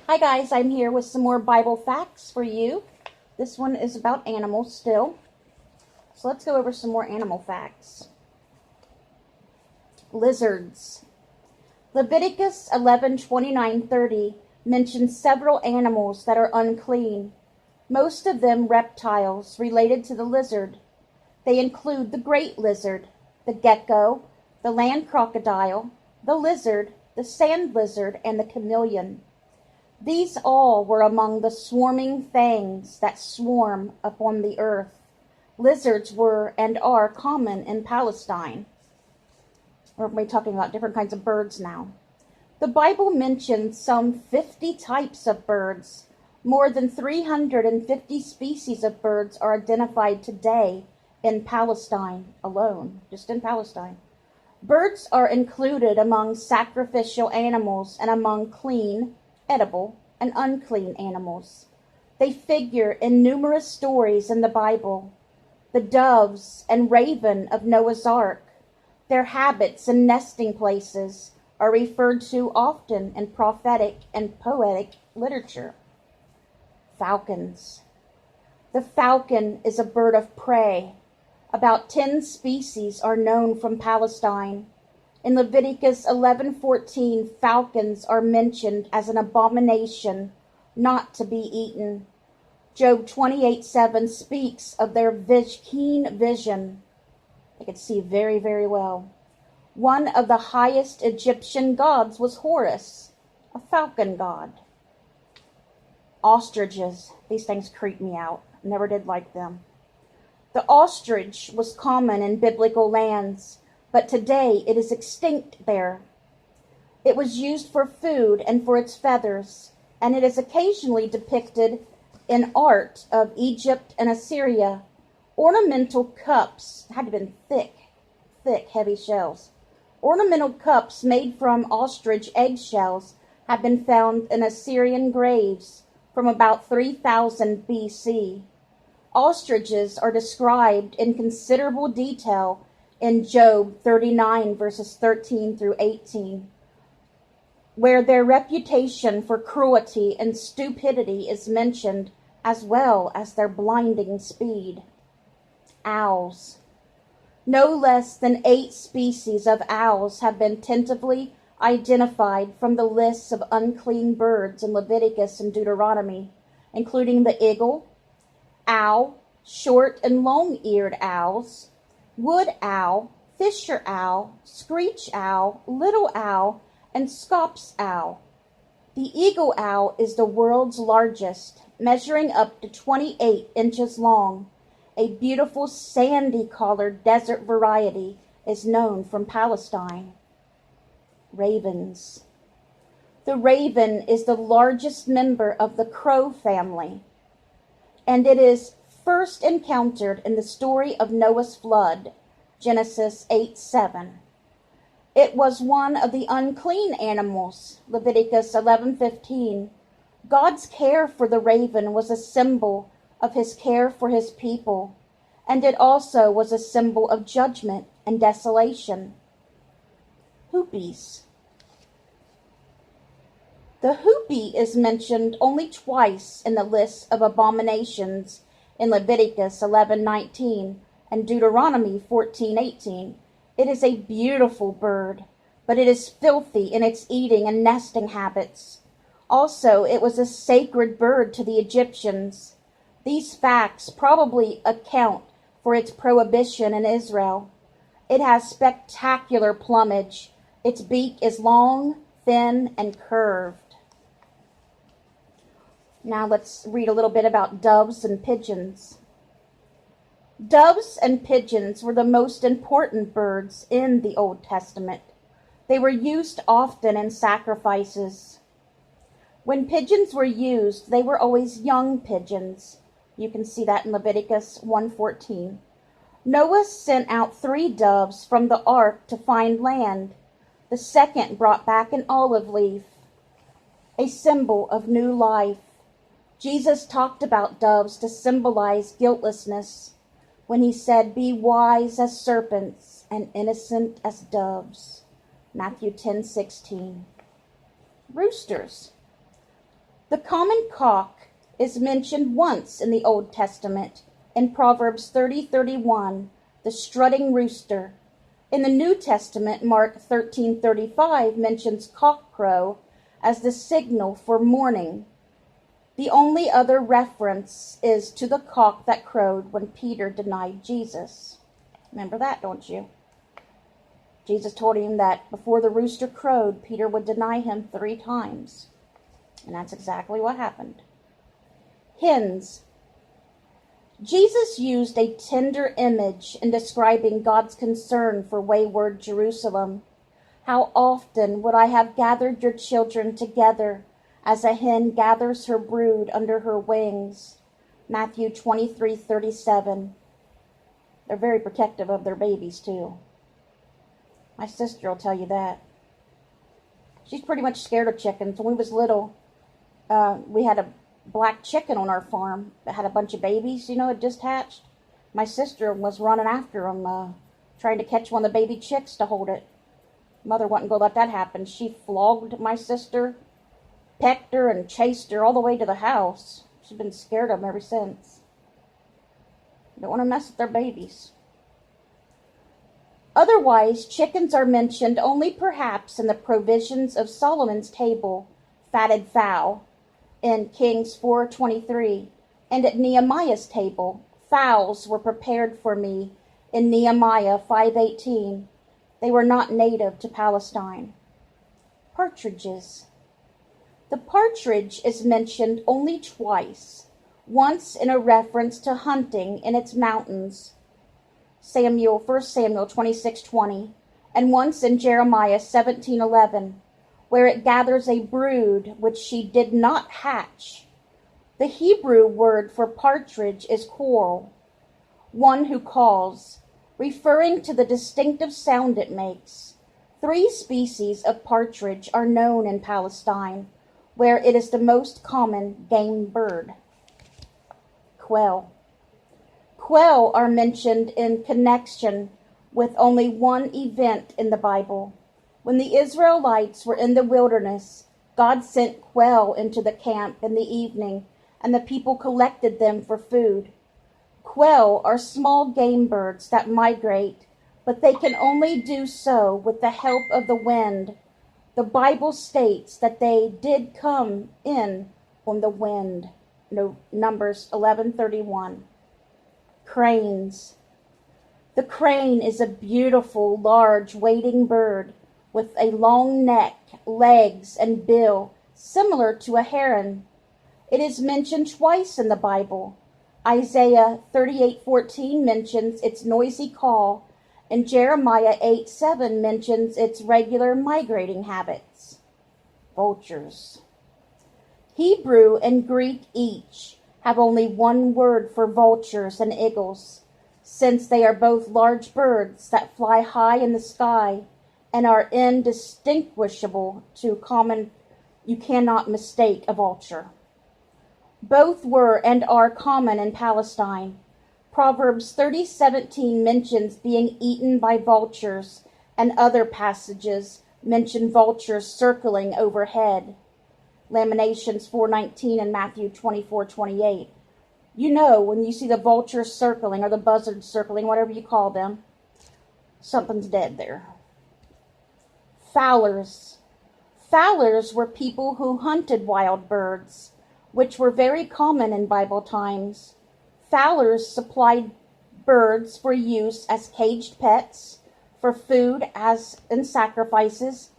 Hi guys, I'm here with some more Bible facts for you. This one is about animals still. So let's go over some more animal facts. Lizards. Leviticus 11:29-30 mentions several animals that are unclean, most of them reptiles related to the lizard. They include the great lizard, the gecko, the land crocodile, the lizard, the sand lizard, and the chameleon. These all were among the swarming things that swarm upon the earth. Lizards were and are common in Palestine. We're talking about different kinds of birds now. The Bible mentions some 50 types of birds. More than 350 species of birds are identified today in Palestine alone, just in Palestine. Birds are included among sacrificial animals and among clean, edible, and unclean animals. They figure in numerous stories in the Bible. The doves and raven of Noah's Ark, their habits and nesting places are referred to often in prophetic and poetic literature. Falcons. The falcon is a bird of prey. About 10 species are known from Palestine. In Leviticus 11:14, falcons are mentioned as an abomination not to be eaten. Job 28:7 speaks of their keen vision. They could see very, very well. One of the highest Egyptian gods was Horus, a falcon god. Ostriches. These things creep me out. Never did like them. The ostrich was common in biblical lands, but today it is extinct there. It was used for food and for its feathers, and it is occasionally depicted in art of Egypt and Assyria. Ornamental cups had to have been thick, heavy shells. Ornamental cups made from ostrich eggshells have been found in Assyrian graves from about 3000 BC. Ostriches are described in considerable detail in Job 39 verses 13 through 18, where their reputation for cruelty and stupidity is mentioned, as well as their blinding speed. Owls. No less than 8 species of owls have been tentatively identified from the lists of unclean birds in Leviticus and Deuteronomy, including the eagle, owl, short and long-eared owls, wood owl, fisher owl, screech owl, little owl, and scops owl. The eagle owl is the world's largest, measuring up to 28 inches long. A beautiful sandy-colored desert variety is known from Palestine. Ravens. The raven is the largest member of the crow family, and it is first encountered in the story of Noah's flood, Genesis 8:7. It was one of the unclean animals, Leviticus 11:15. God's care for the raven was a symbol of his care for his people, and it also was a symbol of judgment and desolation. Hoopies. The hoopy is mentioned only twice in the list of abominations in Leviticus 11:19 and Deuteronomy 14:18. It is a beautiful bird, but it is filthy in its eating and nesting habits. Also, it was a sacred bird to the Egyptians. These facts probably account for its prohibition in Israel. It has spectacular plumage. Its beak is long, thin, and curved. Now let's read a little bit about doves and pigeons. Doves and pigeons were the most important birds in the Old Testament. They were used often in sacrifices. When pigeons were used, they were always young pigeons. You can see that in Leviticus 1:14. Noah sent out 3 doves from the ark to find land. The second brought back an olive leaf, a symbol of new life. Jesus talked about doves to symbolize guiltlessness when he said, "Be wise as serpents and innocent as doves." Matthew 10:16. Roosters. The common cock is mentioned once in the Old Testament in Proverbs 30:31, the strutting rooster. In the New Testament, Mark 13:35 mentions cockcrow as the signal for morning. The only other reference is to the cock that crowed when Peter denied Jesus. Remember that, don't you? Jesus told him that before the rooster crowed, Peter would deny him 3 times. And that's exactly what happened. Hens. Jesus used a tender image in describing God's concern for wayward Jerusalem. How often would I have gathered your children together as a hen gathers her brood under her wings. Matthew 23:37. They're very protective of their babies, too. My sister will tell you that. She's pretty much scared of chickens. When we was little, we had a black chicken on our farm that had a bunch of babies, had just hatched. My sister was running after them, trying to catch one of the baby chicks to hold it. Mother wasn't going to let that happen. She flogged my sister, pecked her, and chased her all the way to the house. She's been scared of them ever since. Don't want to mess with their babies. Otherwise, chickens are mentioned only perhaps in the provisions of Solomon's table, fatted fowl, in Kings 4:23, and at Nehemiah's table, fowls were prepared for me in Nehemiah 5:18. They were not native to Palestine. Partridges. The partridge is mentioned only twice, once in a reference to hunting in its mountains, 1 Samuel 26:20, and once in Jeremiah 17:11, where it gathers a brood which she did not hatch. The Hebrew word for partridge is quail, one who calls, referring to the distinctive sound it makes. 3 species of partridge are known in Palestine, where it is the most common game bird. Quail. Quail are mentioned in connection with only one event in the Bible. When the Israelites were in the wilderness, God sent quail into the camp in the evening, and the people collected them for food. Quail are small game birds that migrate, but they can only do so with the help of the wind. The Bible states that they did come in on the wind. Numbers 11:31. Cranes. The crane is a beautiful, large, wading bird with a long neck, legs, and bill similar to a heron. It is mentioned twice in the Bible. Isaiah 38:14 mentions its noisy call, and Jeremiah 8:7 mentions its regular migrating habits. Vultures. Hebrew and Greek each have only one word for vultures and eagles, since they are both large birds that fly high in the sky and are indistinguishable to common. You cannot mistake a vulture. Both were and are common in Palestine. Proverbs 30:17 mentions being eaten by vultures, and other passages mention vultures circling overhead. Lamentations 4:19 and Matthew 24:28. When you see the vultures circling or the buzzards circling, whatever you call them, something's dead there. Fowlers. Fowlers were people who hunted wild birds, which were very common in Bible times. Fowlers supplied birds for use as caged pets, for food, as in sacrifices.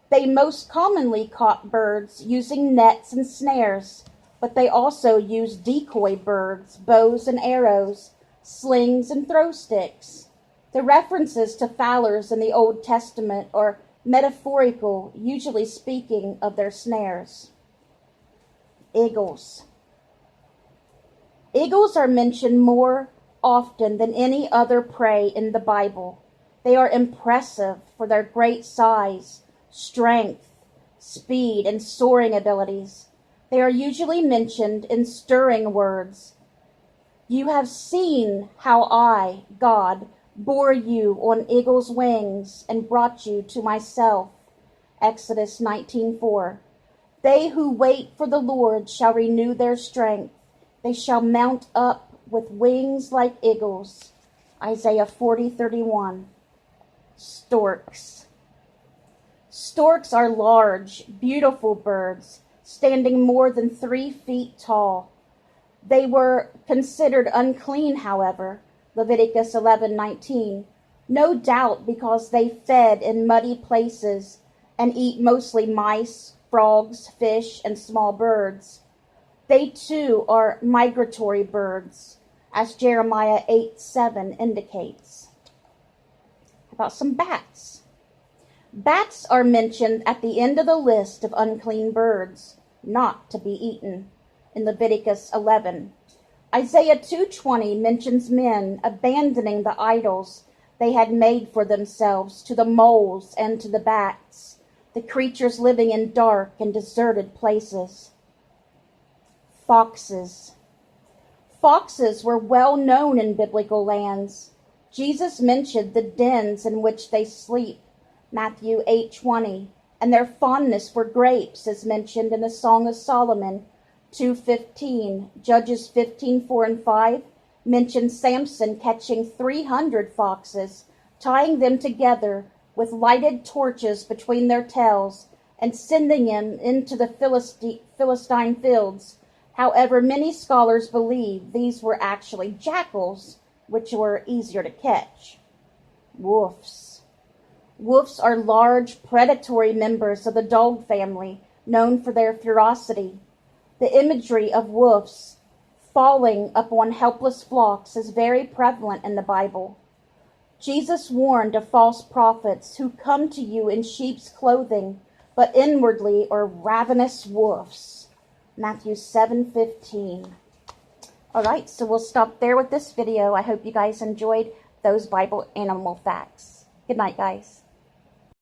They most commonly caught birds using nets and snares, but they also used decoy birds, bows and arrows, slings and throw sticks. The references to fowlers in the Old Testament are metaphorical, usually speaking of their snares. Eagles. Eagles are mentioned more often than any other prey in the Bible. They are impressive for their great size, strength, speed, and soaring abilities. They are usually mentioned in stirring words. You have seen how I, God, bore you on eagle's wings and brought you to myself. Exodus 19:4. They who wait for the Lord shall renew their strength. They shall mount up with wings like eagles. Isaiah 40:31. Storks. Storks are large, beautiful birds, standing more than 3 feet tall. They were considered unclean, however, Leviticus 11:19, no doubt because they fed in muddy places and eat mostly mice, frogs, fish, and small birds. They too are migratory birds, as Jeremiah 8:7 indicates. About some bats. Bats are mentioned at the end of the list of unclean birds, not to be eaten, in Leviticus 11. Isaiah 2:20 mentions men abandoning the idols they had made for themselves to the moles and to the bats, the creatures living in dark and deserted places. Foxes. Foxes were well known in biblical lands. Jesus mentioned the dens in which they sleep, Matthew 8:20, and their fondness for grapes is mentioned in the Song of Solomon 2:15. Judges 15:4 and 5 mention Samson catching 300 foxes, tying them together with lighted torches between their tails and sending them into the Philistine fields. However, many scholars believe these were actually jackals, which were easier to catch. Wolves. Wolves are large, predatory members of the dog family, known for their ferocity. The imagery of wolves falling upon helpless flocks is very prevalent in the Bible. Jesus warned of false prophets who come to you in sheep's clothing, but inwardly are ravenous wolves. Matthew 7:15. All right, so we'll stop there with this video. I hope you guys enjoyed those Bible animal facts. Good night, guys.